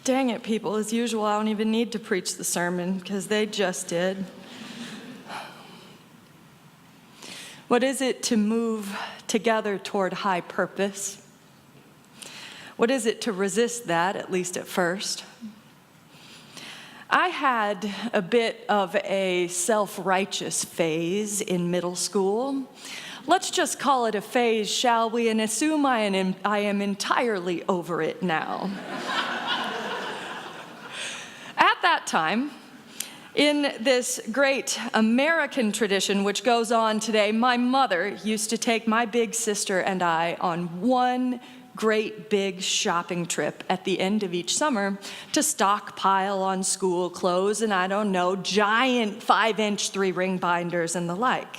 Dang it, people. As usual, I don't even need to preach the sermon because they just did. What is it to move together toward high purpose? What is it to resist that, at least at first? I had a bit of a self-righteous phase in middle school. Let's just call it a phase, shall we, and assume I am entirely over it now. At that time, in this great American tradition which goes on today, my mother used to take my big sister and I on one great big shopping trip at the end of each summer to stockpile on school clothes and, I don't know, giant 5-inch 3-ring binders and the like.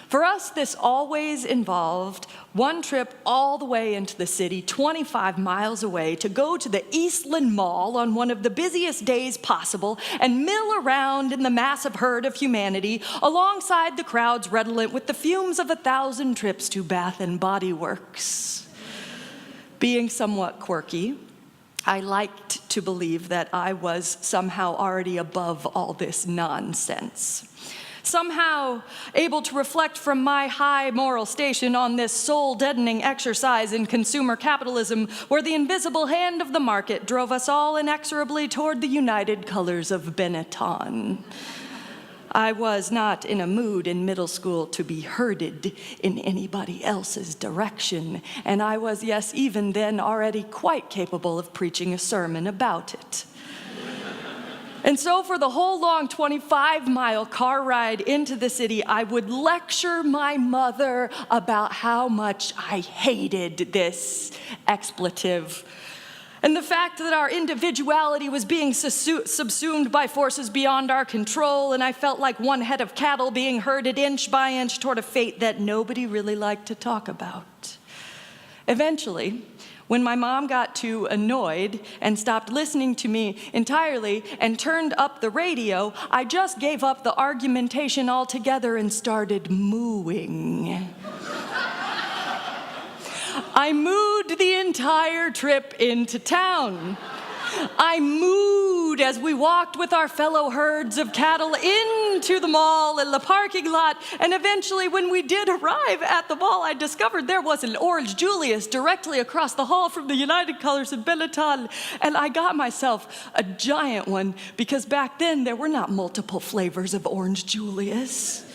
For us, this always involved one trip all the way into the city, 25 miles away, to go to the Eastland Mall on one of the busiest days possible and mill around in the massive herd of humanity alongside the crowds redolent with the fumes of 1,000 trips to Bath and Body Works. Being somewhat quirky, I liked to believe that I was somehow already above all this nonsense. Somehow able to reflect from my high moral station on this soul-deadening exercise in consumer capitalism where the invisible hand of the market drove us all inexorably toward the united colors of Benetton. I was not in a mood in middle school to be herded in anybody else's direction, and I was, yes, even then already quite capable of preaching a sermon about it. And so for the whole long 25-mile car ride into the city, I would lecture my mother about how much I hated this expletive. And the fact that our individuality was being subsumed by forces beyond our control, and I felt like one head of cattle being herded inch by inch toward a fate that nobody really liked to talk about. Eventually, when my mom got too annoyed and stopped listening to me entirely and turned up the radio, I just gave up the argumentation altogether and started mooing. I mooed the entire trip into town. I mooed as we walked with our fellow herds of cattle into the mall and the parking lot, and eventually when we did arrive at the mall, I discovered there was an Orange Julius directly across the hall from the United Colors of Benetton, and I got myself a giant one because back then there were not multiple flavors of Orange Julius.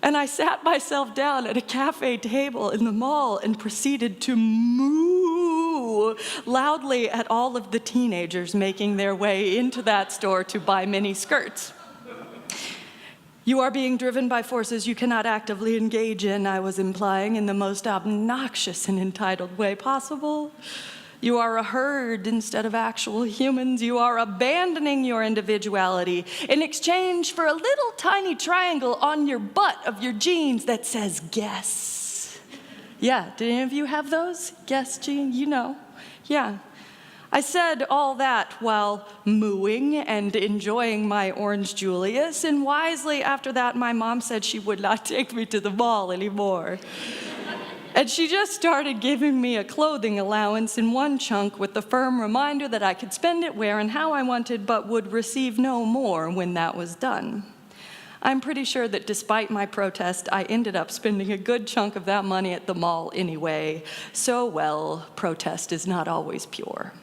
And I sat myself down at a cafe table in the mall and proceeded to moo loudly at all of the teenagers making their way into that store to buy mini skirts. You are being driven by forces you cannot actively engage in, I was implying in the most obnoxious and entitled way possible. You are a herd instead of actual humans. You are abandoning your individuality in exchange for a little tiny triangle on your butt of your jeans that says guess. Yeah, do any of you have those? Guess jeans? You know. Yeah. I said all that while mooing and enjoying my Orange Julius, and wisely after that my mom said she would not take me to the mall anymore. And she just started giving me a clothing allowance in one chunk with the firm reminder that I could spend it where and how I wanted, but would receive no more when that was done. I'm pretty sure that despite my protest, I ended up spending a good chunk of that money at the mall anyway. So, well, protest is not always pure.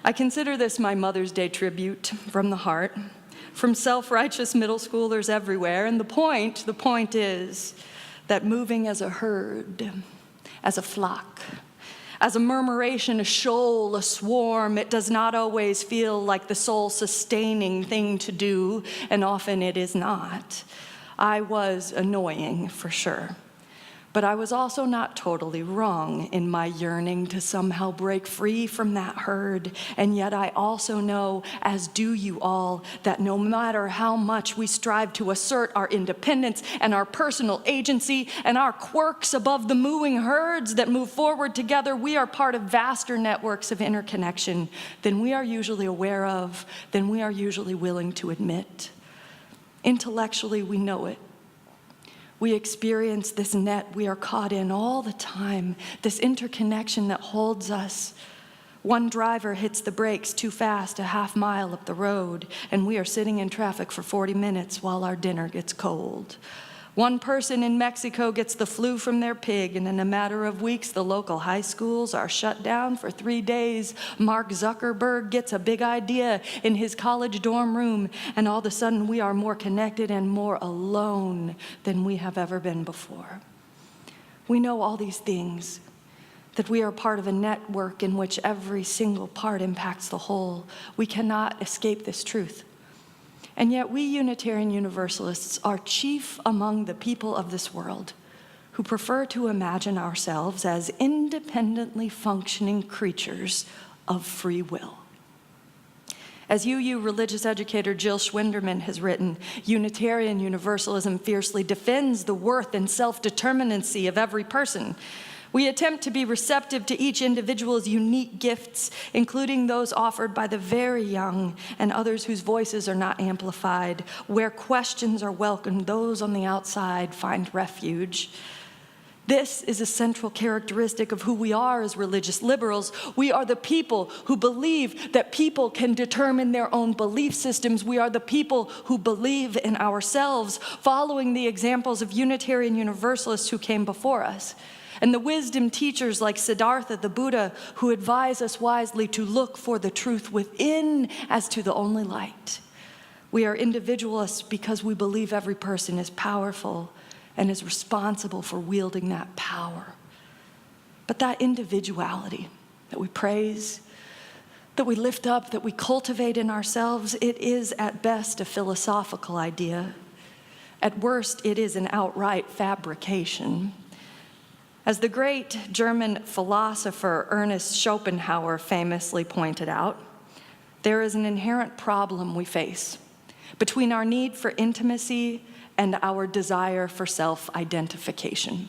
I consider this my Mother's Day tribute from the heart, from self-righteous middle schoolers everywhere, and the point is, that moving as a herd, as a flock, as a murmuration, a shoal, a swarm, it does not always feel like the soul-sustaining thing to do, and often it is not. I was annoying, for sure. But I was also not totally wrong in my yearning to somehow break free from that herd. And yet I also know, as do you all, that no matter how much we strive to assert our independence and our personal agency and our quirks above the mooing herds that move forward together, we are part of vaster networks of interconnection than we are usually aware of, than we are usually willing to admit. Intellectually, we know it. We experience this net we are caught in all the time, this interconnection that holds us. One driver hits the brakes too fast a half mile up the road, and we are sitting in traffic for 40 minutes while our dinner gets cold. One person in Mexico gets the flu from their pig, and in a matter of weeks, the local high schools are shut down for 3 days. Mark Zuckerberg gets a big idea in his college dorm room, and all of a sudden we are more connected and more alone than we have ever been before. We know all these things, that we are part of a network in which every single part impacts the whole. We cannot escape this truth. And yet we Unitarian Universalists are chief among the people of this world who prefer to imagine ourselves as independently functioning creatures of free will. As UU religious educator Jill Schwinderman has written, Unitarian Universalism fiercely defends the worth and self-determinacy of every person. We attempt to be receptive to each individual's unique gifts, including those offered by the very young and others whose voices are not amplified. Where questions are welcomed, those on the outside find refuge. This is a central characteristic of who we are as religious liberals. We are the people who believe that people can determine their own belief systems. We are the people who believe in ourselves, following the examples of Unitarian Universalists who came before us, and the wisdom teachers like Siddhartha the Buddha, who advise us wisely to look for the truth within as to the only light. We are individualists because we believe every person is powerful and is responsible for wielding that power. But that individuality that we praise, that we lift up, that we cultivate in ourselves, it is at best a philosophical idea. At worst, it is an outright fabrication. As the great German philosopher Ernest Schopenhauer famously pointed out, there is an inherent problem we face between our need for intimacy and our desire for self-identification.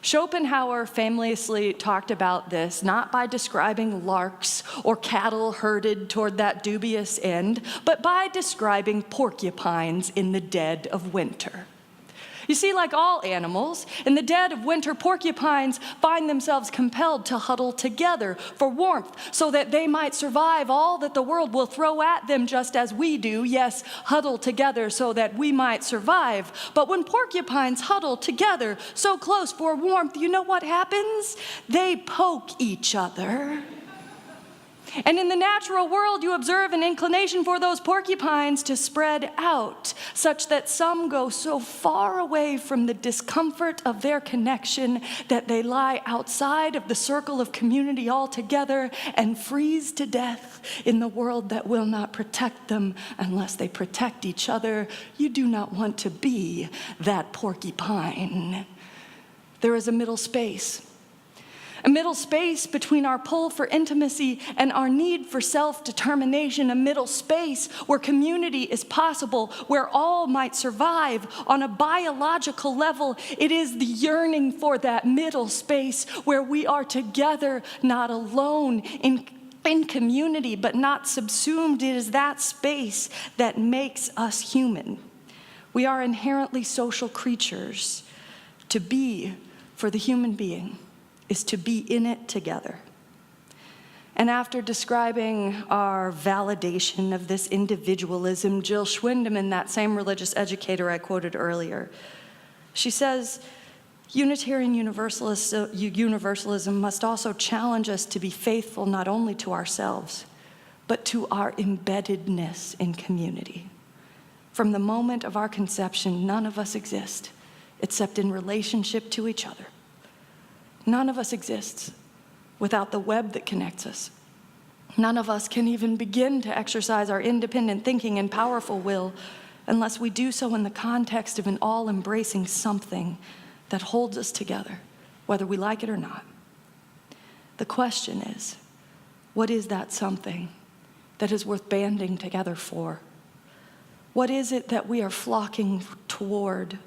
Schopenhauer famously talked about this not by describing larks or cattle herded toward that dubious end, but by describing porcupines in the dead of winter. You see, like all animals, in the dead of winter, porcupines find themselves compelled to huddle together for warmth so that they might survive all that the world will throw at them, just as we do. Yes, huddle together so that we might survive. But when porcupines huddle together so close for warmth, you know what happens? They poke each other. And in the natural world, you observe an inclination for those porcupines to spread out, such that some go so far away from the discomfort of their connection that they lie outside of the circle of community altogether and freeze to death in the world that will not protect them unless they protect each other. You do not want to be that porcupine. There is a middle space. A middle space between our pull for intimacy and our need for self-determination, a middle space where community is possible, where all might survive. On a biological level, it is the yearning for that middle space where we are together, not alone, in community, but not subsumed. It is that space that makes us human. We are inherently social creatures. To be for the human being is to be in it together. And after describing our validation of this individualism, Jill Schwinderman, that same religious educator I quoted earlier, she says, Unitarian Universalism must also challenge us to be faithful not only to ourselves, but to our embeddedness in community. From the moment of our conception, none of us exist except in relationship to each other. None of us exists without the web that connects us. None of us can even begin to exercise our independent thinking and powerful will unless we do so in the context of an all-embracing something that holds us together, whether we like it or not. The question is, what is that something that is worth banding together for? What is it that we are flocking toward?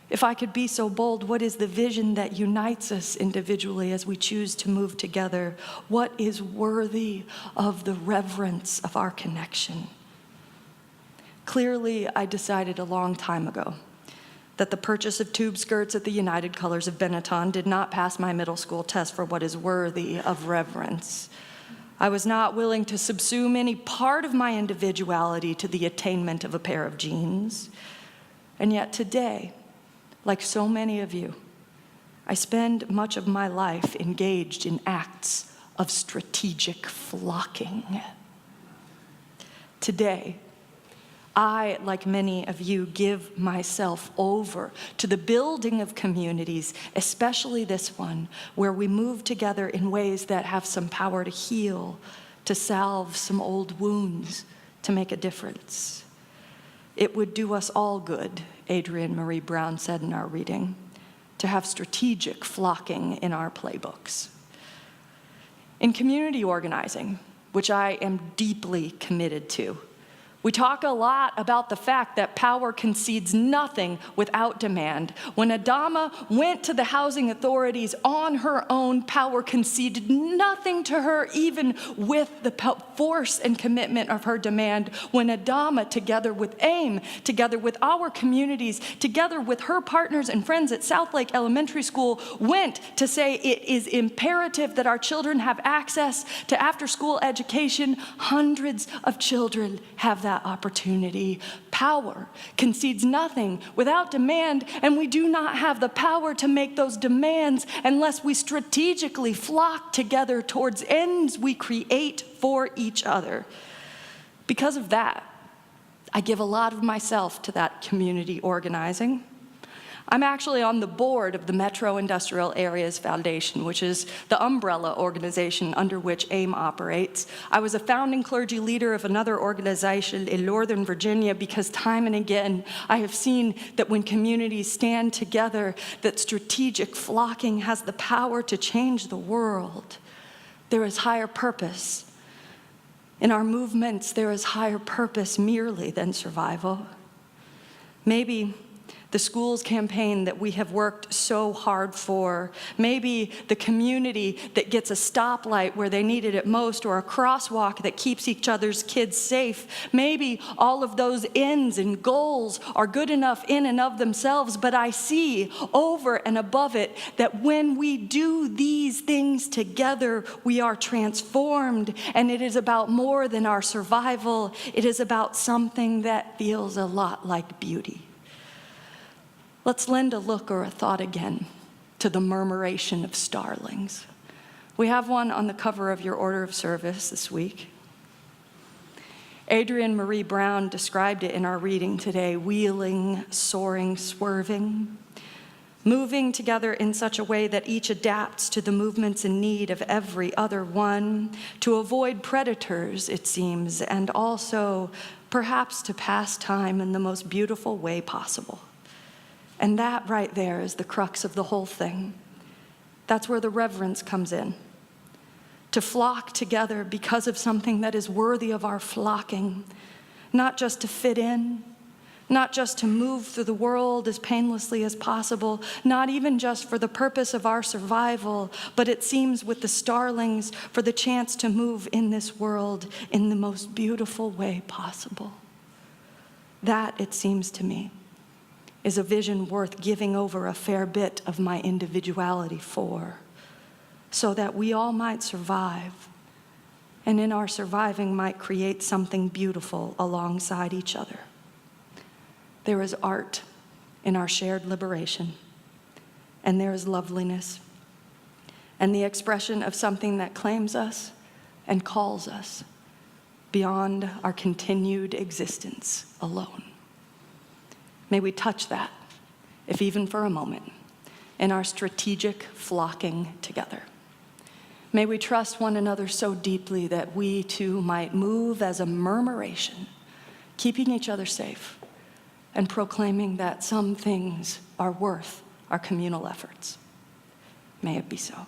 If I could be so bold, what is the vision that unites us individually as we choose to move together? What is worthy of the reverence of our connection? Clearly, I decided a long time ago that the purchase of tube skirts at the United Colors of Benetton did not pass my middle school test for what is worthy of reverence. I was not willing to subsume any part of my individuality to the attainment of a pair of jeans. And yet today, like so many of you, I spend much of my life engaged in acts of strategic flocking. Today, I, like many of you, give myself over to the building of communities, especially this one, where we move together in ways that have some power to heal, to salve some old wounds, to make a difference. It would do us all good, Adrienne Maree Brown said in our reading, to have strategic flocking in our playbooks. In community organizing, which I am deeply committed to, we talk a lot about the fact that power concedes nothing without demand. When Adama went to the housing authorities on her own, power conceded nothing to her, even with the force and commitment of her demand. When Adama, together with AIM, together with our communities, together with her partners and friends at Southlake Elementary School, went to say it is imperative that our children have access to after-school education, hundreds of children have that opportunity. Power concedes nothing without demand, and we do not have the power to make those demands unless we strategically flock together towards ends we create for each other. Because of that, I give a lot of myself to that community organizing. I'm actually on the board of the Metro Industrial Areas Foundation, which is the umbrella organization under which AIM operates. I was a founding clergy leader of another organization in Northern Virginia because time and again I have seen that when communities stand together, that strategic flocking has the power to change the world. There is higher purpose. In our movements, there is higher purpose merely than survival. Maybe the schools campaign that we have worked so hard for, maybe the community that gets a stoplight where they need it at most, or a crosswalk that keeps each other's kids safe. Maybe all of those ends and goals are good enough in and of themselves, but I see over and above it that when we do these things together, we are transformed, and it is about more than our survival. It is about something that feels a lot like beauty. Let's lend a look or a thought again to the murmuration of starlings. We have one on the cover of your order of service this week. Adrienne Maree Brown described it in our reading today: wheeling, soaring, swerving, moving together in such a way that each adapts to the movements and need of every other one, to avoid predators, it seems, and also perhaps to pass time in the most beautiful way possible. And that right there is the crux of the whole thing. That's where the reverence comes in. To flock together because of something that is worthy of our flocking, not just to fit in, not just to move through the world as painlessly as possible, not even just for the purpose of our survival, but it seems with the starlings for the chance to move in this world in the most beautiful way possible. That, it seems to me, is a vision worth giving over a fair bit of my individuality for, so that we all might survive, and in our surviving might create something beautiful alongside each other. There is art in our shared liberation, and there is loveliness, and the expression of something that claims us and calls us beyond our continued existence alone. May we touch that, if even for a moment, in our strategic flocking together. May we trust one another so deeply that we too might move as a murmuration, keeping each other safe and proclaiming that some things are worth our communal efforts. May it be so.